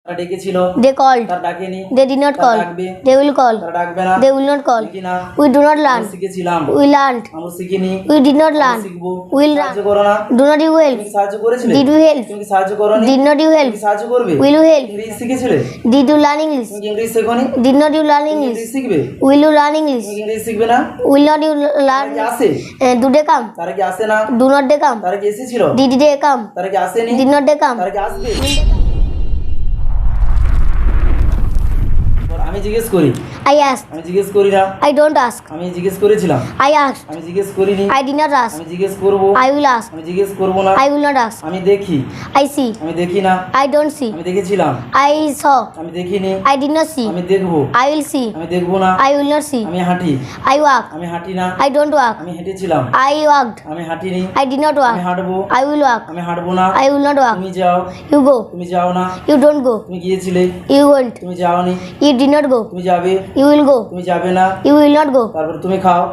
They called. They did not call. They will call. They will not call. We do not learn. We learned. We did not learn. We will learn. Do not you help? Did you help? Did not you help? Will you help? Did you learn English? Did not you learn English? Will you learn English? Will not you learn? Do they come? Do not they come? Did they come? Did not they come? আমি জিজ্ঞেস করি I asked. আমি জিজ্ঞেস করি না I don't ask. আমি জিজ্ঞেস করেছিলাম I asked. আমি জিজ্ঞেস করিনি I did not ask. আমি জিজ্ঞেস করব I will ask. আমি জিজ্ঞেস করব না I will not ask. আমি দেখি I see. আমি দেখি না I don't see. আমি দেখেছিলাম I saw. আমি দেখিনি I did not see. আমি দেখব I will see. আমি দেখব না I will not see. আমি হাঁটি I walk. আমি হাঁটি না I don't walk. আমি হেঁটেছিলাম I walked. আমি হাঁটিনি I did not আমি walk. হাঁটবো I will walk. আমি হাঁটবো না I will not walk. তুমি যাও You go. তুমি যাও না You don't go. তুমি গিয়েছিলে You won't. তুমি যাওনি You did not go. তুমি যাবে You will go. তুমি যাবে না You will not go. তারপর তুমি খাও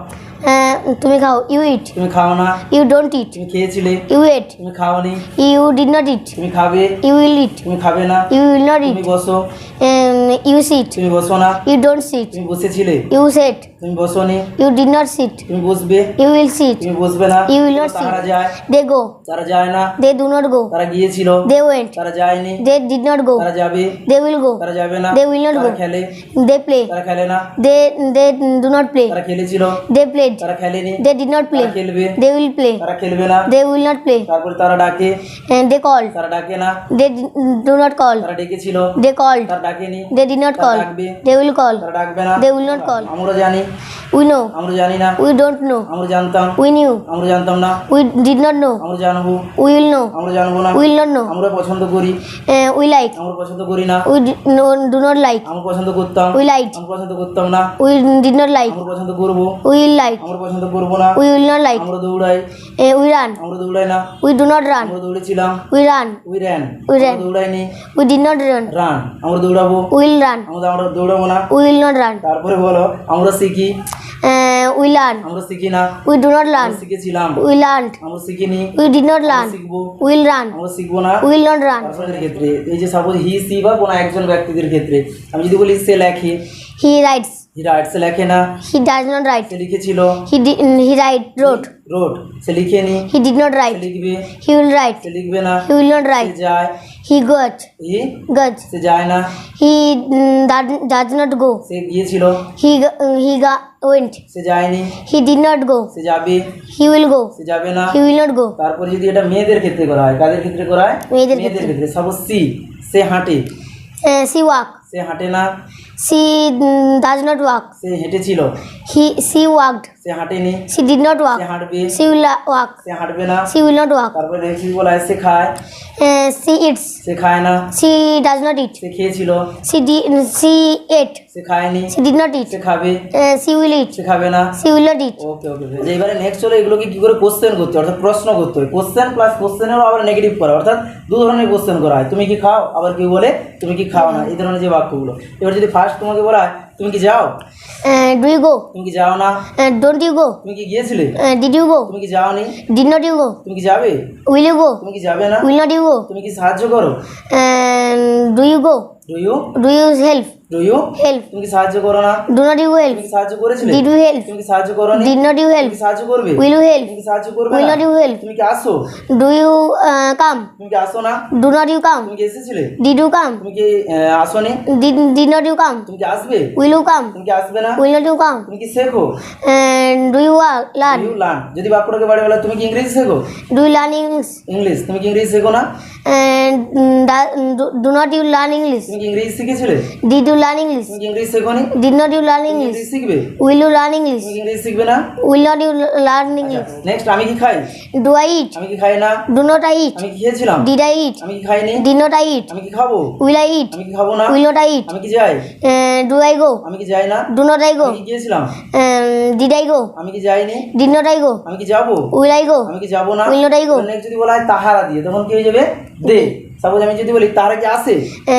তুমি খাও. You eat. তুমি খাও না You don't eat. তুমি খেয়েছিলে You ate. তুমি খাওনি You did not eat. তুমি খাবে You will eat. তুমি খাবে না You will not তুমি eat. বসো You sit. তুমি বসো না You don't sit. তুমি বসেছিলে You sat. তুমি বসোনি You did not sit. তুমি বসবে You will sit. তুমি বসবে না You will not তারা sit. যায় They go. তারা যায় না They do not go. তারা গিয়েছিল They went. তারা যায়নি They did not go. তারা যাবে They will go. তারা যাবে না They will not তারা go. খেলে They play. তারা খেলে না They do not play. তারা খেলেছিল They played. তারা খেলেনি They did not play. তারা খেলবে They will play. তারা খেলবে না They will not play. তারপরে তারা ডাকে And they called. তারা ডাকে না They do not call. তারা ডেকেছিল They called. তারা ডাকেনি They did not তারা call. ডাকবে They will call. তারা ডাকবে না They will not call. আমরা জানি We know. আমরা জানি না We don't know. আমরা জানতাম We knew. আমরা জানতাম না We did not know. আমরা জানবো We will know. আমরা জানবো না We will not know. আমরা পছন্দ করি We like. আমরা পছন্দ করি না We do not like. আমরা পছন্দ করতাম We liked. আমরা পছন্দ করতাম না We did not like. আমরা পছন্দ করব We will like. আমরা পছন্দ করব না We will not like. আমরা দৌড়াই We run. আমরা দৌড়াই না We do not run. আমরা দৌড়েছিলাম We run. We ran We ran. দৌড়াইনি We did not run. Run আমরা দৌড়াবো We will run. আমরা দৌড়াবো না We will not run. তারপরে বলো আমরা শিখি We learn. আমরা শিখি না We do not আমরা learn. শিখেছিলাম We learned. আমরা শিখিনি We did not learn. শিখবো We will run. আমরা শিখবো না We will not run. পার্সনের ক্ষেত্রে এই যে সাপোজ হি সি বা কোনো একজন ব্যক্তিদের ক্ষেত্রে আমি যদি বলি সে লেখে He writes. হি রাইটস লেখে না He does not write. সে লিখেছিল He wrote. রোড সে লিখেনি He did not সে write. লিখবে He will write. সে লিখবে না He will not সে write. যায় He goes. He Goes. সে যায় না He does not go. সে গিয়েছিল Went. সে যায়নি He did not go. সে যাবে He will go. সে যাবে না He will not go. তারপর যদি এটা মেয়েদের ক্ষেত্রে করা হয় কাদের ক্ষেত্রে করা হয় মেয়েদের ক্ষেত্রে সাপোজ সে হাঁটে She walk. সে হাঁটে না She does not walk. Say হেঁটেছিল She walked. Say হাঁটেনি She did not walk. সে হাঁটবে She will walk. সে হাঁটবে না She will not walk. তারপরে দেখছি বলা হয় সে খায় She eats. সে খায় না She does not eat. সে খেয়েছিল She ate. সে খায়নি She did not eat. সে খাবে She will eat. সে খাবে না She will not eat. ওকে ওকে এবারে নেক্সট হলো এগুলোকে কি করে কোশ্চেন করতে হয় অর্থাৎ প্রশ্ন করতে হয় কোশ্চেন প্লাস কোশ্চেনেরও আবার নেগেটিভ করা অর্থাৎ দু ধরনের কোশ্চেন করা হয় তুমি কি খাও আবার কেউ বলে তুমি কি খাও না এই ধরনের যে বাক্যগুলো এবার যদি ফার্স্ট তোমাকে বলা হয় তুমি কি যাও Do you go? তুমি কি যাও না Don't you go? তুমি কি গিয়েছিলে Did you go? তুমি কি যাওনি Did not you go? তুমি কি যাবে Will you go? তুমি কি যাবে না Will not you go? তুমি কি সাহায্য করো Do you go? Do you Do you help? Help. তুমি কি সাহায্য করো না Do not you help? তুমি কি সাহায্য করেছিলে Did you help? তুমি কি সাহায্য করোনি Did not you তুমি help? কি সাহায্য করবে Will you help? তুমি কি সাহায্য করবে Will না not you help? তুমি কি আসো Do you come? তুমি কি আসো না Do not you come? তুমি কি এসেছিলে Did you come? তুমি কি আসোনি Did not you come? তুমি কি আসবে Will you come? তুমি কি আসবে না Will not you come? তুমি কি শেখো Do you learn? You learn যদি বাক্যটাকে বাড়ি বলা তুমি কি ইংরেজি শেখো Do you learn English? English তুমি কি ইংরেজি শেখো না Do not you learn English? তুমি কি ইংরেজি শিখেছিলে Did you learn English? তুমি কি ইংরেজি শেখোনি Did not you learn তুমি English? ইংরেজি শিখবে Will you learn English? তুমি কি ইংরেজি শিখবে না Will not you learn English? Next আমি কি খাই Do I eat? আমি কি খাই না Do not I eat? আমি কি খেয়েছিলাম Did I eat? আমি কি খাইনি Did not I eat? আমি কি খাবো Will I eat? আমি কি খাবো না Will not I eat? আমি কি যাই Do I go? আমি কি যাই না Do not I go? আমি কি গিয়েছিলাম Did I go? আমি কি যাইনি Did not I go? আমি কি যাবো Will I go? আমি কি যাবো না Will not I go? Next যদি বলা হয় তাহারা দিয়ে তখন কি হয়ে যাবে দে সাপোজ আমি যদি বলি তারা কি আসে,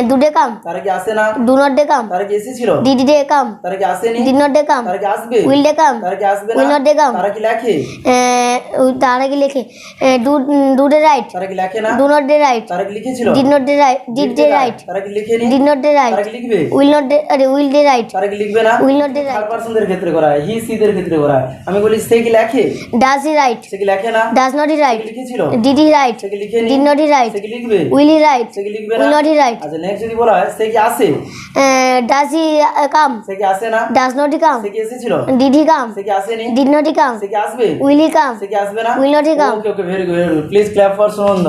ডু দে কাম, তারা কি আসে না, ডু নট দে কাম, তারা কি এসেছিল, ডিড দে কাম, তারা কি আসেনি, ডিড নট দে কাম, তারা কি আসবে, উইল দে কাম, তারা কি আসবে উইল না, নট দে কাম, তারা কি লেখে, তারা কি লেখে, ডু ডু দে রাইট, তারা কি লেখে না, ডু নট দে রাইট, তারা কি লিখেছিল, did not they write, did they write, তারা কি লিখেনি, ডিড নট দে রাইট, তারা কি লিখবে, will not they will they write, তারা কি লিখবে না, will not they write, third পারসনদের ক্ষেত্রে করা হয়, হি সি দের ক্ষেত্রে করা হয়। আমি বলি সে কি লেখে, ডাজ হি রাইট, সে কি লেখে না, ডাজ নট হি রাইট, সে কি লিখেছিল, ডিড হি রাইট, সে কি লিখেনি, ডিড নট হি রাইট, সে কি লিখবে, উইল হি রাইট, সে কি লিখবে উইল না। নট হি রাইট, আচ্ছা নেক্সট যদি বলা হয় সে কি আসে, ডাজ হি কাম, সে কি আসে না, ডাজ নট হি কাম, সে কি এসেছিল, ডিড হি কাম, সে কি আসেনি, ডিড নট হি কাম, সে কি আসবে, উইল হি কাম, সে কি আসবে না। Will not he come. Okay okay very good, please clap for Sunanda.